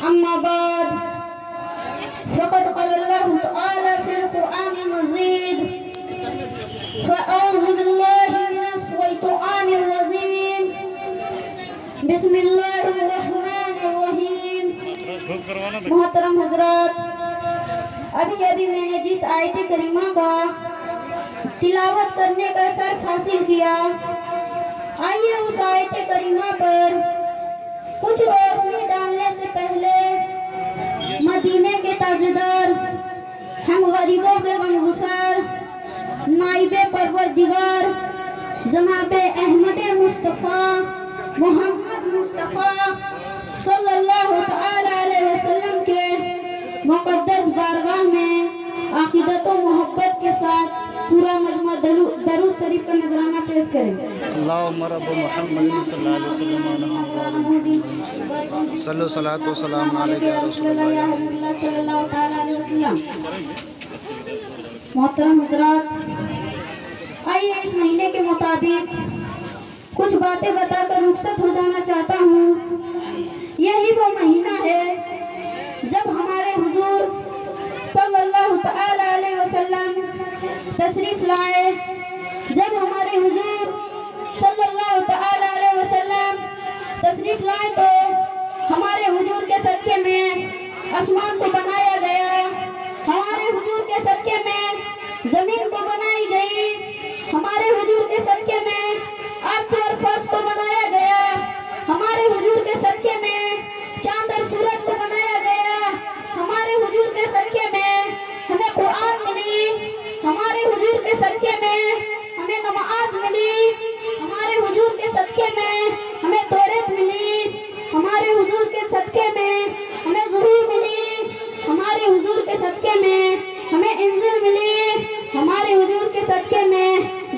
أما بعد فقد قال الله تعالى في القرآن المجيد فأعوذ بالله من الشيطان الرجيم بسم الله الرحمن الرحيم محترم حضرات ابھی میں نے جس آیت کریمہ کا تلاوت کرنے کا شرف حاصل کیا آئیے اس آیت کریمہ پر کچھ روشنی ڈالنے سے پہلے مدینے کے تاجدار ہم غریبوں کے غمگسار نائب پروردگار جناب احمد مصطفیٰ محمد مصطفیٰ صلی اللہ تعالی علیہ وسلم کے مقدس بارگاہ میں عقیدت و محبت کے ساتھ پورا مجمع درود شریف کا نذرانہ پیش کریں۔ اللہم رب محمد صلی اللہ علیہ وسلم صلی صلاۃ و سلام علیہ یا رسول اللہ صلی اللہ تعالی علیہ وسلم۔ محترم حضرات آئیے اس مہینے کے مطابق کچھ باتیں بتا کر رخصت ہو جانا چاہتا ہوں۔ یہی وہ مہینہ ہے جب ہمارے حضور صلی اللہ تعالی علیہ وسلم تشریف لائے، جب ہمارے حضور صلی اللہ تعالی علیہ وسلم تشریف لائے تو ہمارے حضور کے صدقے میں آسمان کو بنایا گیا، ہمارے حضور کے صدقے میں زمین کو بنائی گئی، ہمارے حضور کے صدقے میں عرش اور فرش کو بنایا گیا، ہمارے حضور کے صدقے میں چاند اور سورج کو بنایا گیا، ہمارے حضور کے صدقے میں ہمیں قرآن ملی، ہمارے حضور کے صدقے میں ہمیں نماز ملی، ہمارے حضور کے صدقے میں ہمیں توریت ملی، ہمارے حضور کے صدقے میں ہمیں زبور ملی، ہمارے حضور کے صدقے میں ہمیں انجیل ملی، ہمارے حضور کے صدقے میں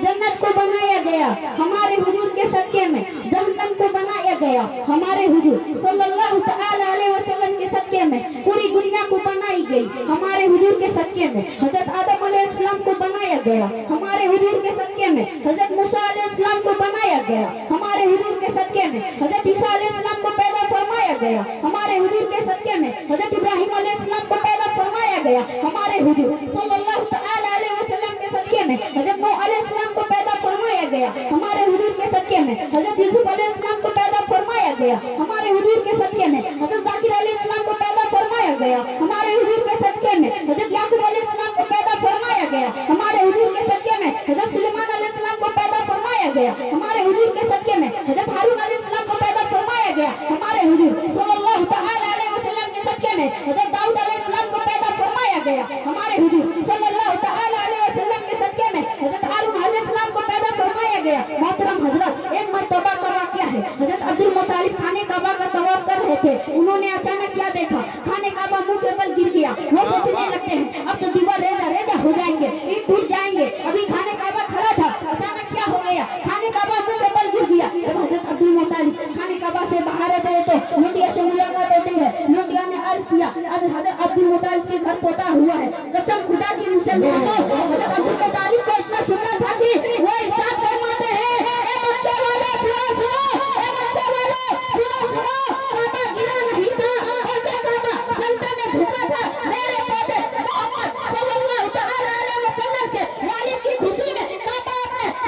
جنت کو بنایا گیا، ہمارے حضور کے صدقے میں جہنم کو بنایا گیا، ہمارے حضور صلی اللہ تعالی علیہ وسلم کے صدقے میں پوری دنیا کو بنائی گئی، ہمارے حضور کے صدقے میں حضرت آدم علیہ السلام کو بنایا گیا، ہمارے حضور کے صدقے میں حضرت موسیٰ علیہ السلام کو بنایا گیا، ہمارے حضور کے صدقے میں حضرت عیسیٰ علیہ السلام کو پیدا فرمایا گیا، ہمارے حضور کے صدقے میں حضرت ابراہیم علیہ السلام کو پیدا فرمایا گیا، ہمارے حضور صلی اللہ تعالی علیہ وسلم کے صدقے میں حضرت نوح علیہ السلام کو پیدا فرمایا گیا، ہمارے حضور کے صدقے میں حضرت یوسف علیہ السلام کو پیدا فرمایا گیا، ہمارے حضور کے صدقے میں حضرت ذاکر علیہ السلام کو پیدا فرمایا گیا، ہمارے حضور کے صدقے میں حضرت یعقوب علیہ السلام کو پیدا فرمایا گیا، ہمارے حضور کے صدقے میں حضرت سلیمان علیہ السلام کو پیدا فرمایا گیا، ہمارے حضور کے صدقے میں حضرت ہارون علیہ السلام کو پیدا فرمایا گیا، ہمارے حضور صلی اللہ تعالی علیہ وسلم کے صدقے میں حضرت داؤد علیہ السلام کو پیدا فرمایا گیا، ہمارے حضور صلی اللہ تعالی علیہ وسلم کے صدقے میں حضرت ہارون علیہ السلام کو پیدا فرمایا گیا۔ محترم حضرت ایک مرتبہ کا واقعہ ہے، حضرت عبد المطلب خانہ کعبہ کا طواف کر رہے تھے، انہوں نے اچانک کیا دیکھا، خانہ کعبہ منہ کے بل گر گیا، وہ سوچنے لگتے ہیں اب تو دیوار ریزہ ریزہ ہو جائیں گے، اینٹ ٹوٹ جائیں گے، ابھی خانہ کعبہ کھڑا تھا، اچانک کیا ہو گیا، خانہ کعبہ منہ کے بل گر گیا۔ جب حضرت عبد المطلب خانہ کعبہ سے باہر آتے تو لوٹیا سے ملاقات ہوتی ہے، لوٹیا نے عرض کیا حضرت عبد المطلب کے گھر پوتا ہوا ہے، قسم خدا کی مجھ سے مانو۔ حضرت عبد المطلب کو اتنا سننا تھا کہ وہ ارشاد فرماتے ہیں اے مکہ والے سنو سنو، اے مکہ والے سنو سنو، کعبہ گرا نہیں تھا، اور جو کعبہ سجدے میں جھکا تھا میرے پوتے محمد صلی اللہ تعالی علیہ وسلم کے والد کی خوشی میں کعبہ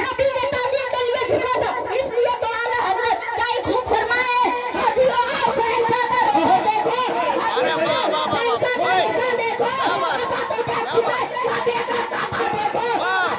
اپنے نبی کے تعظیم کے لیے جھکا تھا، اس لیے تو اعلیٰ حضرت کئی خوب فرمائے حاجیو آؤ شہنشاہ رہو دیکھو، حاجیو آؤ شہنشاہ دیکھو دیکھو، کعبہ تو دیکھ چکے، کعبے کا کعبہ دیکھو،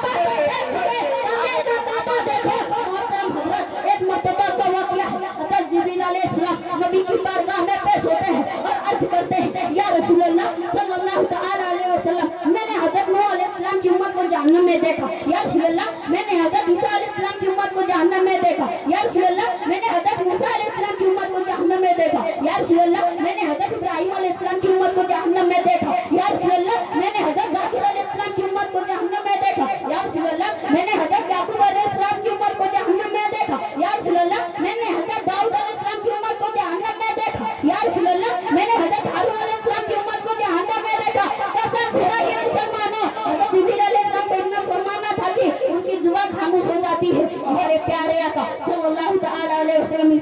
کعبہ تو دیکھ چکے، کعبے کا کعبہ دیکھو۔ محترم حضرت ایک مرتبہ کا واقعہ ہے، حضرت جبریل علیہ السلام نبی کی بارگاہ میں پیش ہوتے ہیں اور عرض کرتے ہیں یا رسول اللہ صلی اللہ تعالی علیہ وسلم، میں نے حضرت نوح علیہ السلام کی امت کو جہنم میں دیکھا، یا رسول اللہ میں نے حضرت عیسیٰ علیہ السلام کی امت کو جہنم میں دیکھا، یا رسول اللہ میں نے حضرت موسیٰ علیہ السلام کی امت کو جہنم میں دیکھا، یا رسول اللہ میں نے حضرت ابراہیم علیہ السلام کی امت کو جہنم میں دیکھا، یا رسول اللہ میں نے حضرت ذاکر علیہ السلام کی امت کو جہنم میں دیکھا، یا رسول اللہ میں نے حضرت یعقوب علیہ السلام کی امت کو جہنم میں دیکھا، یا رسول اللہ میں نے حضرت داؤد علیہ السلام کی امت کو جہنم میں دیکھا، یا رسول اللہ میں نے حضرت ہارون علیہ السلام کی امت کو جہنم میں دیکھا۔ قسم خدا کے مسلمانوں، حضرت جبریل علیہ السلام کو اتنا فرمانا تھا کہ ان کی زبان خاموش ہو جاتی ہے۔ ہمارے پیارے آقا صلی اللہ تعالی علیہ وسلم